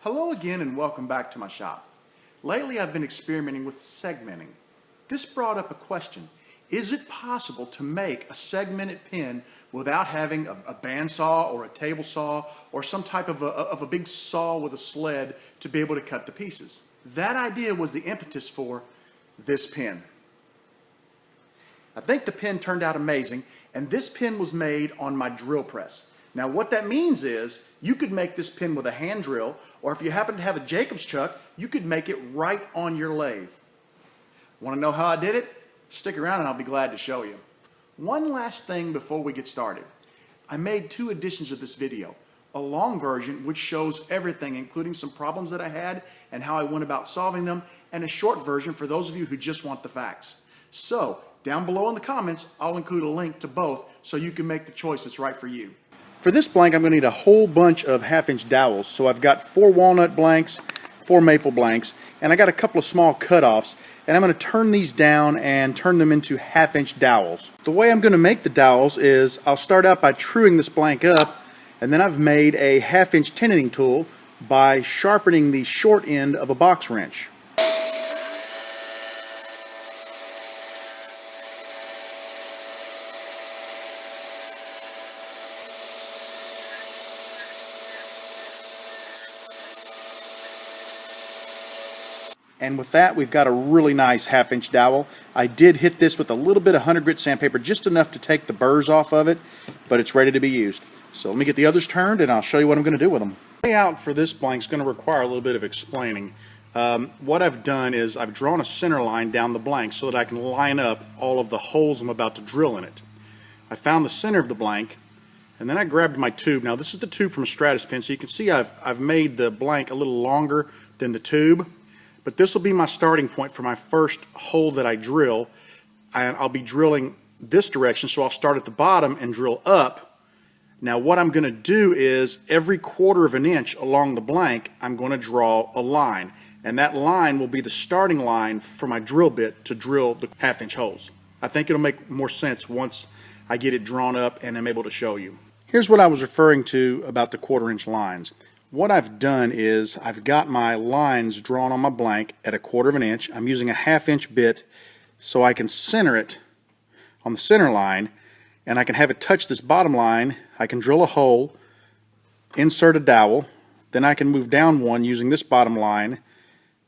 Hello again and welcome back to my shop. Lately I've been experimenting with segmenting. This brought up a question. Is it possible to make a segmented pin without having a bandsaw or a table saw or some type of a big saw with a sled to be able to cut to pieces? That idea was the impetus for this pin. I think the pin turned out amazing, and this pin was made on my drill press. Now what that means is you could make this pin with a hand drill, or if you happen to have a Jacob's chuck, you could make it right on your lathe. Want to know how I did it? Stick around and I'll be glad to show you. One last thing before we get started. I made two editions of this video. A long version which shows everything, including some problems that I had and how I went about solving them, and a short version for those of you who just want the facts. So down below in the comments I'll include a link to both so you can make the choice that's right for you. For this blank, I'm going to need a whole bunch of half-inch dowels. So I've got 4 walnut blanks, 4 maple blanks, and I got a couple of small cutoffs. And I'm going to turn these down and turn them into half-inch dowels. The way I'm going to make the dowels is I'll start out by truing this blank up, and then I've made a half-inch tenon tool by sharpening the short end of a box wrench. And with that, we've got a really nice half-inch dowel. I did hit this with a little bit of 100 grit sandpaper, just enough to take the burrs off of it, but it's ready to be used. So let me get the others turned and I'll show you what I'm going to do with them. The layout for this blank is going to require a little bit of explaining. What I've done is I've drawn a center line down the blank so that I can line up all of the holes I'm about to drill in it. I found the center of the blank, and then I grabbed my tube. Now this is the tube from a Stratus pin, so you can see I've made the blank a little longer than the tube. But this will be my starting point for my first hole that I drill, and I'll be drilling this direction, so I'll start at the bottom and drill up. Now what I'm going to do is every 1/4 of an inch along the blank I'm going to draw a line, and that line will be the starting line for my drill bit to drill the half-inch holes. I think it'll make more sense once I get it drawn up and I'm able to show you. Here's what I was referring to about the 1/4 inch lines. What I've done is I've got my lines drawn on my blank at a 1/4 of an inch. I'm using a half-inch bit so I can center it on the center line, and I can have it touch this bottom line. I can drill a hole, insert a dowel, then I can move down one using this bottom line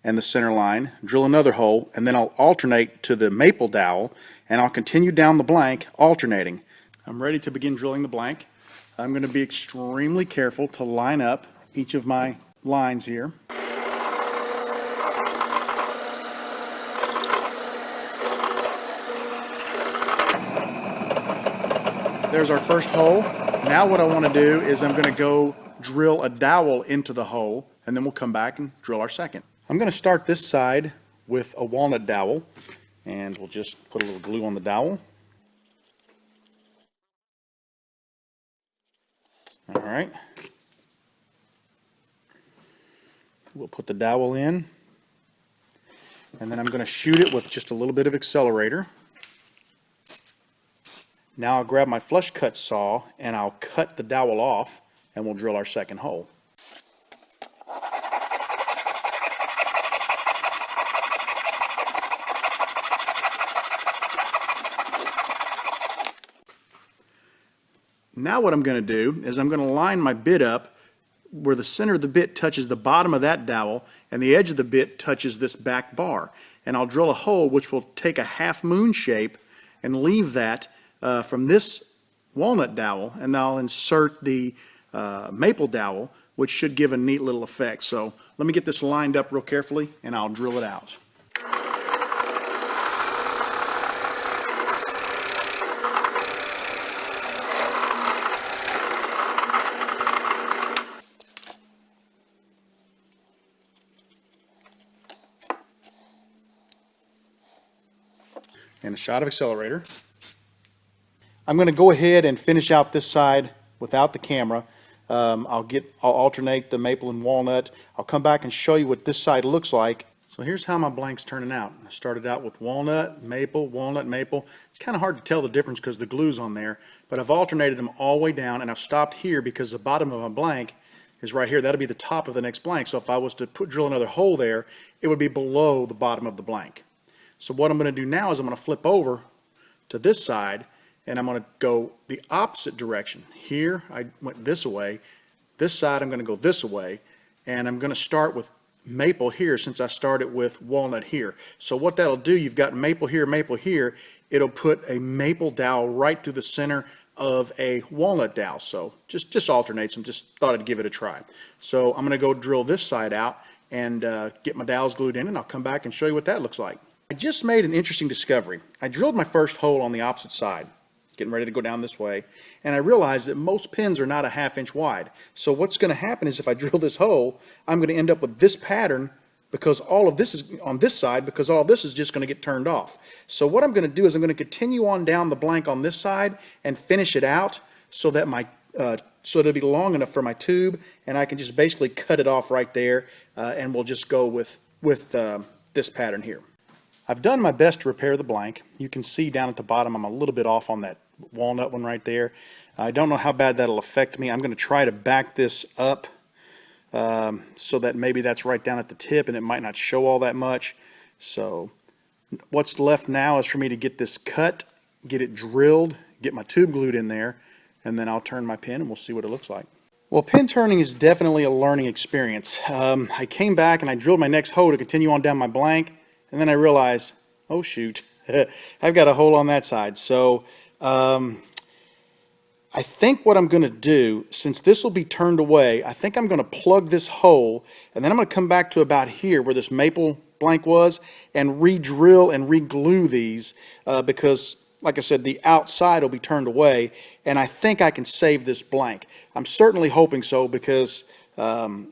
and the center line, drill another hole, and then I'll alternate to the maple dowel, and I'll continue down the blank alternating. I'm ready to begin drilling the blank. I'm going to be extremely careful to line up each of my lines here. There's our first hole. Now what I want to do is I'm going to go drill a dowel into the hole, and then we'll come back and drill our second. I'm going to start this side with a walnut dowel, and we'll just put a little glue on the dowel. All right. We'll put the dowel in, and then I'm going to shoot it with just a little bit of accelerator. Now I'll grab my flush cut saw and I'll cut the dowel off, and we'll drill our second hole. Now what I'm going to do is I'm going to line my bit up where the center of the bit touches the bottom of that dowel and the edge of the bit touches this back bar. And I'll drill a hole which will take a half moon shape and leave that from this walnut dowel, and I'll insert the maple dowel, which should give a neat little effect. So let me get this lined up real carefully and I'll drill it out. And a shot of accelerator. I'm going to go ahead and finish out this side without the camera. I'll alternate the maple and walnut. I'll come back and show you what this side looks like. So here's how my blank's turning out. I started out with walnut, maple. It's kind of hard to tell the difference because the glue's on there, but I've alternated them all the way down, and I've stopped here because the bottom of my blank is right here. That'll be the top of the next blank. So if I was to drill another hole there, it would be below the bottom of the blank. So what I'm going to do now is I'm going to flip over to this side, and I'm going to go the opposite direction. Here I went this way. This side I'm going to go this way, and I'm going to start with maple here since I started with walnut here. So what that'll do, you've got maple here, it'll put a maple dowel right through the center of a walnut dowel. So just alternates them. Just thought I'd give it a try. So I'm going to go drill this side out and get my dowels glued in, and I'll come back and show you what that looks like. I just made an interesting discovery. I drilled my first hole on the opposite side, getting ready to go down this way, and I realized that most pins are not a 1/2 inch wide. So what's going to happen is if I drill this hole, I'm going to end up with this pattern because all of this is on this side, because all of this is just going to get turned off. So what I'm going to do is I'm going to continue on down the blank on this side and finish it out so that my so it'll be long enough for my tube, and I can just basically cut it off right there, and we'll just go with this pattern here. I've done my best to repair the blank. You can see down at the bottom I'm a little bit off on that walnut one right there. I don't know how bad that'll affect me. I'm going to try to back this up so that maybe that's right down at the tip and it might not show all that much. So what's left now is for me to get this cut, get it drilled, get my tube glued in there, and then I'll turn my pin and we'll see what it looks like. Well, pin turning is definitely a learning experience. I came back and I drilled my next hole to continue on down my blank, and then I realized, oh shoot, I've got a hole on that side. So I think what I'm going to do, since this will be turned away, I think I'm going to plug this hole, and then I'm going to come back to about here where this maple blank was and re-drill and re-glue these because, like I said, the outside will be turned away, and I think I can save this blank. I'm certainly hoping so because, man,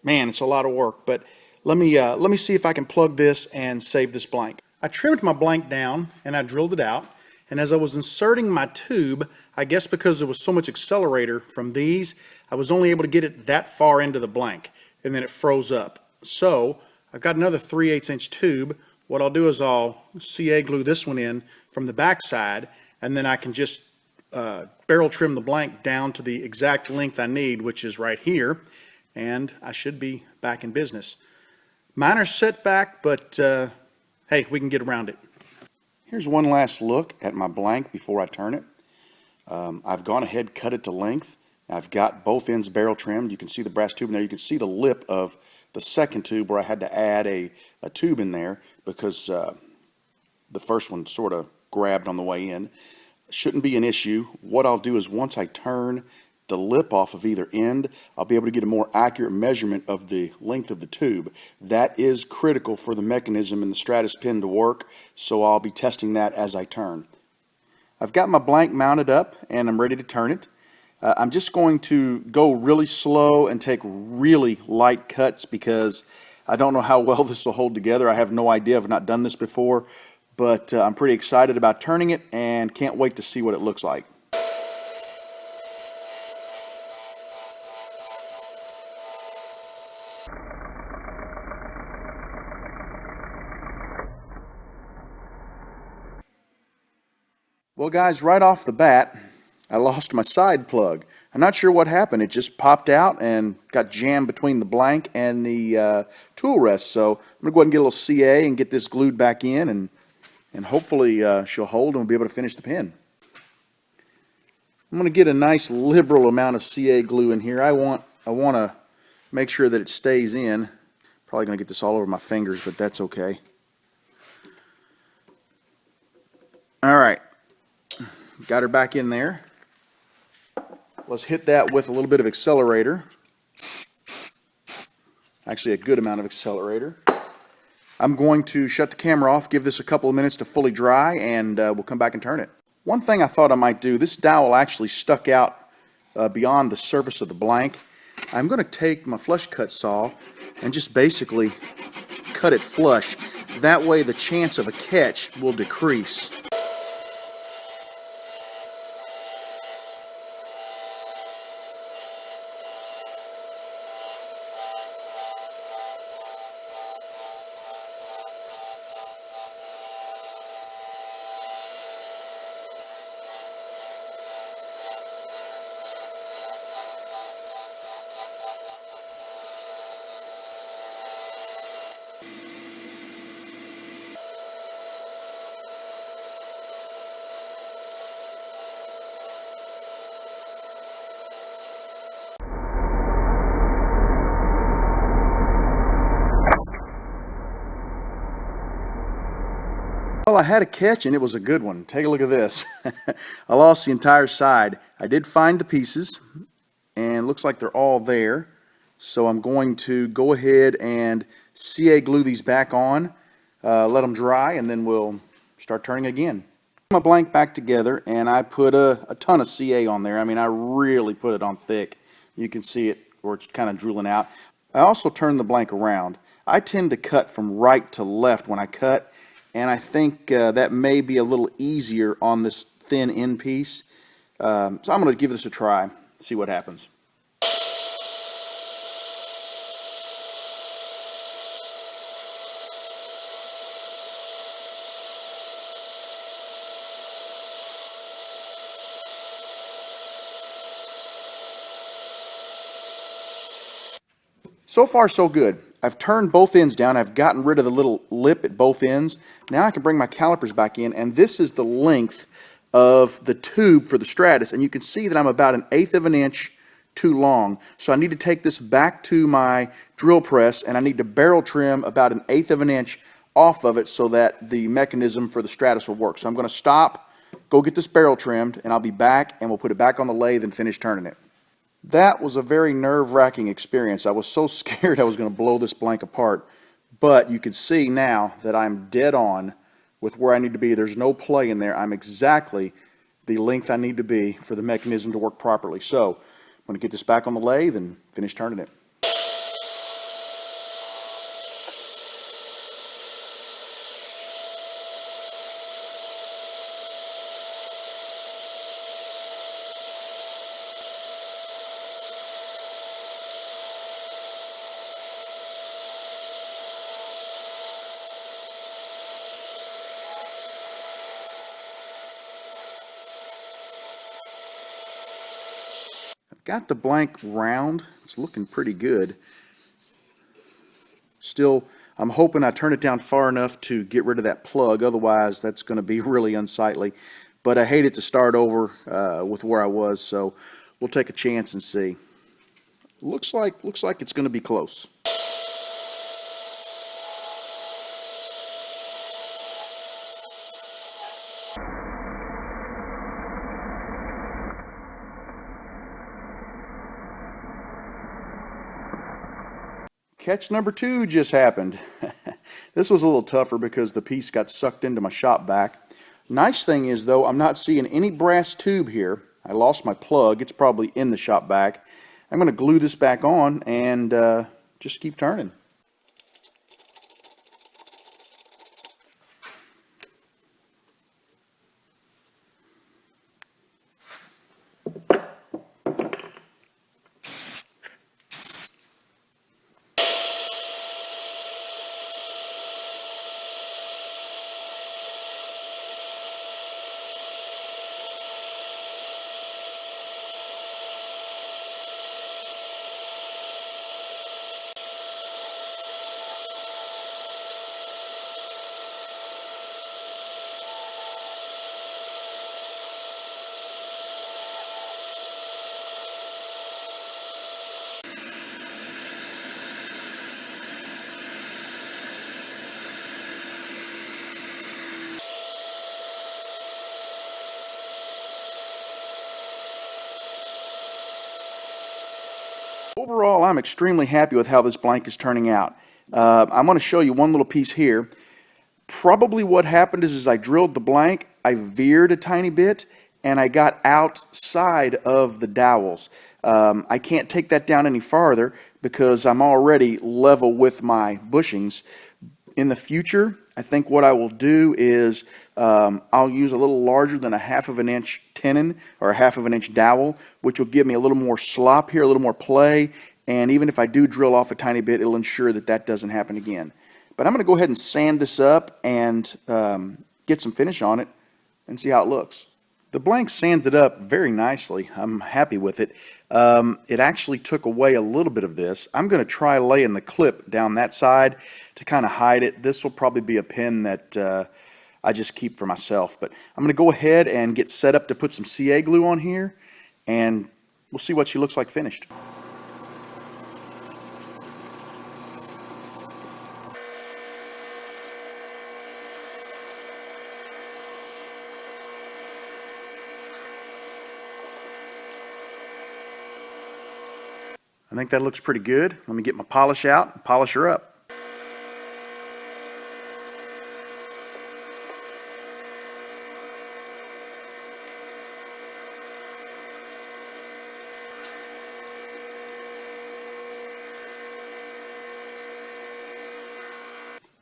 it's a lot of work. But let me see if I can plug this and save this blank. I trimmed my blank down and I drilled it out. And as I was inserting my tube, I guess because there was so much accelerator from these, I was only able to get it that far into the blank, and then it froze up. So I've got another 3/8 inch tube. What I'll do is I'll CA glue this one in from the back side, and then I can just barrel trim the blank down to the exact length I need, which is right here, and I should be back in business. Minor setback, but hey, we can get around it. Here's one last look at my blank before I turn it. I've gone ahead, cut it to length. I've got both ends barrel trimmed. You can see the brass tube in there. You can see the lip of the second tube where I had to add a tube in there because the first one sort of grabbed on the way in. Shouldn't be an issue. What I'll do is once I turn the lip off of either end, I'll be able to get a more accurate measurement of the length of the tube. That is critical for the mechanism and the Stratus pin to work, so I'll be testing that as I turn. I've got my blank mounted up and I'm ready to turn it. I'm just going to go really slow and take really light cuts because I don't know how well this will hold together. I have no idea. I've not done this before, but I'm pretty excited about turning it and can't wait to see what it looks like. Well, guys, right off the bat, I lost my side plug. I'm not sure what happened. It just popped out and got jammed between the blank and the tool rest. So I'm going to go ahead and get a little CA and get this glued back in, and hopefully she'll hold and we'll be able to finish the pin. I'm going to get a nice liberal amount of CA glue in here. I want to make sure that it stays in. Probably going to get this all over my fingers, but that's okay. All right. Got her back in there. Let's hit that with a little bit of accelerator. Actually, a good amount of accelerator. I'm going to shut the camera off, give this a couple of minutes to fully dry, and we'll come back and turn it. One thing I thought I might do, this dowel actually stuck out beyond the surface of the blank. I'm going to take my flush cut saw and just basically cut it flush. That way the chance of a catch will decrease. Well, I had a catch and it was a good one. Take a look at this. I lost the entire side. I did find the pieces and looks like they're all there. So I'm going to go ahead and CA glue these back on, let them dry, and then we'll start turning again. My blank back together, and I put a ton of CA on there. I mean, I really put it on thick. You can see it where it's kind of drooling out. I also turned the blank around. I tend to cut from right to left when I cut, and I think that may be a little easier on this thin end piece. So I'm going to give this a try, see what happens. So far, so good. I've turned both ends down. I've gotten rid of the little lip at both ends. Now I can bring my calipers back in, and this is the length of the tube for the Stratus, and you can see that I'm about 1/8 of an inch too long. So I need to take this back to my drill press, and I need to barrel trim about 1/8 of an inch off of it so that the mechanism for the Stratus will work. So I'm going to stop, go get this barrel trimmed, and I'll be back, and we'll put it back on the lathe and finish turning it. That was a very nerve-wracking experience. I was so scared I was going to blow this blank apart. But you can see now that I'm dead on with where I need to be. There's no play in there. I'm exactly the length I need to be for the mechanism to work properly. So I'm going to get this back on the lathe and finish turning it. Got the blank round. It's looking pretty good. Still, I'm hoping I turn it down far enough to get rid of that plug. Otherwise, that's going to be really unsightly. But I hate it to start over with where I was, so we'll take a chance and see. Looks like it's going to be close. Catch number 2 just happened. This was a little tougher because the piece got sucked into my shop vac. Nice thing is, though, I'm not seeing any brass tube here. I lost my plug. It's probably in the shop vac. I'm going to glue this back on and just keep turning. Overall, I'm extremely happy with how this blank is turning out. I'm going to show you one little piece here. Probably what happened is I drilled the blank, I veered a tiny bit, and I got outside of the dowels. I can't take that down any farther because I'm already level with my bushings. In the future, I think what I will do is I'll use a little larger than 1/2 of an inch tenon or 1/2 of an inch dowel, which will give me a little more slop here, a little more play, and even if I do drill off a tiny bit, it'll ensure that that doesn't happen again. But I'm going to go ahead and sand this up and get some finish on it and see how it looks. The blank sanded up very nicely. I'm happy with it. It actually took away a little bit of this. I'm going to try laying the clip down that side to kind of hide it. This will probably be a pin that I just keep for myself. But I'm going to go ahead and get set up to put some CA glue on here, and we'll see what she looks like finished. I think that looks pretty good. Let me get my polish out and polish her up.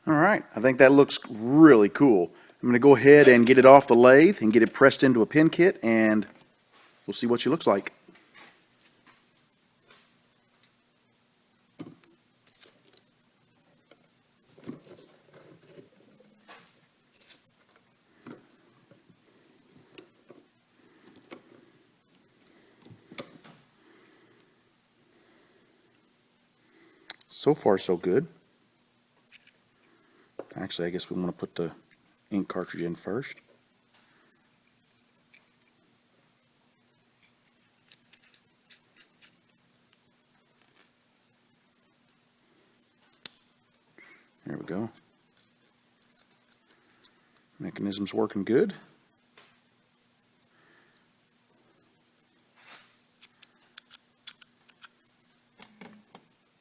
All right, I think that looks really cool. I'm going to go ahead and get it off the lathe and get it pressed into a pin kit, and we'll see what she looks like. So far, so good. Actually, I guess we want to put the ink cartridge in first. There we go. Mechanism's working good.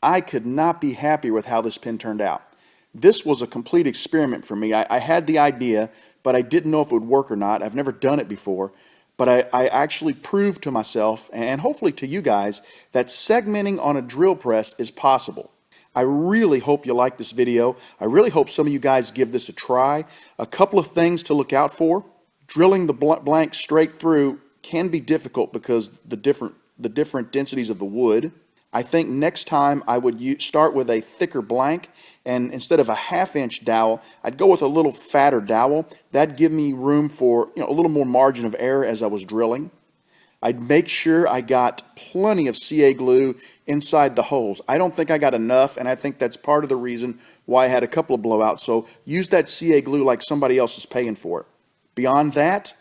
I could not be happier with how this pen turned out. This was a complete experiment for me. I had the idea, but I didn't know if it would work or not. I've never done it before, but I actually proved to myself, and hopefully to you guys, that segmenting on a drill press is possible. I really hope you like this video. I really hope some of you guys give this a try. A couple of things to look out for. Drilling the blank straight through can be difficult because the different densities of the wood. I think next time I would start with a thicker blank, and instead of a 1/2 inch dowel, I'd go with a little fatter dowel. That'd give me room for a little more margin of error as I was drilling. I'd make sure I got plenty of CA glue inside the holes. I don't think I got enough, and I think that's part of the reason why I had a couple of blowouts. So use that CA glue like somebody else is paying for it. Beyond that,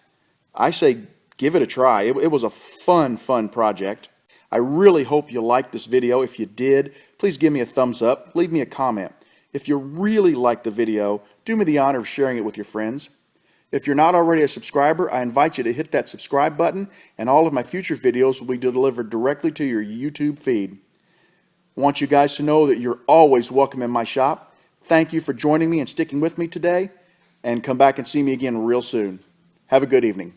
I say give it a try. It was a fun project. I really hope you liked this video. If you did, please give me a thumbs up. Leave me a comment. If you really liked the video, do me the honor of sharing it with your friends. If you're not already a subscriber, I invite you to hit that subscribe button, and all of my future videos will be delivered directly to your YouTube feed. I want you guys to know that you're always welcome in my shop. Thank you for joining me and sticking with me today, and come back and see me again real soon. Have a good evening.